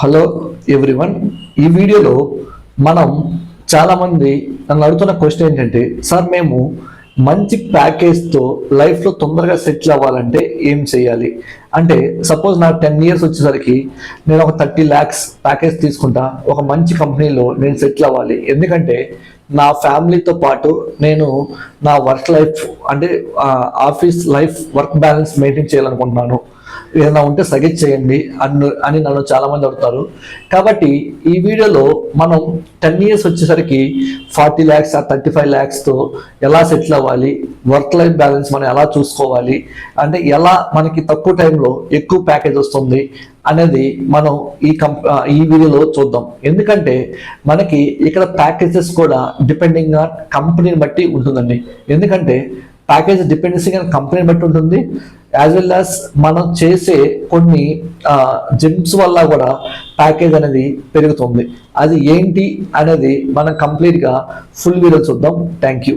Hello everyone. ఈ వీడియోలో మనం చాలామంది నన్ను అడుగుతున్న క్వశ్చన్ ఏంటంటే, సార్ మేము మంచి ప్యాకేజ్తో లైఫ్లో తొందరగా సెటిల్ అవ్వాలంటే ఏం చేయాలి అంటే, సపోజ్ నాకు 10 years వచ్చేసరికి నేను ఒక 30 lakhs ప్యాకేజ్ తీసుకుంటా, ఒక మంచి కంపెనీలో నేను సెటిల్ అవ్వాలి. ఎందుకంటే నా ఫ్యామిలీతో పాటు నేను నా వర్క్ లైఫ్ అంటే office life work balance maintain చేయాలనుకుంటున్నాను. ఏదైనా ఉంటే సజెస్ట్ చేయండి అని నన్ను చాలా మంది అడుగుతారు. కాబట్టి ఈ వీడియోలో మనం 10 years వచ్చేసరికి 40 lakhs 35 lakhsతో ఎలా సెటిల్ అవ్వాలి, వర్క్ లైఫ్ బ్యాలెన్స్ మనం ఎలా చూసుకోవాలి, అంటే ఎలా మనకి తక్కువ టైంలో ఎక్కువ ప్యాకేజ్ వస్తుంది అనేది మనం ఈ వీడియోలో చూద్దాం. ఎందుకంటే మనకి ఇక్కడ ప్యాకేజెస్ కూడా డిపెండింగ్ ఆన్ కంపెనీని బట్టి ఉంటుందండి. ఎందుకంటే ప్యాకేజ్ డిపెండెన్సీ కానీ కంపెనీని బట్టి ఉంటుంది, యాజ్ వెల్ యాజ్ మనం చేసే కొన్ని జిమ్స్ వల్ల కూడా ప్యాకేజ్ అనేది పెరుగుతుంది. అది ఏంటి అనేది మనం కంప్లీట్గా ఫుల్ వీడియో చూద్దాం. Thank you.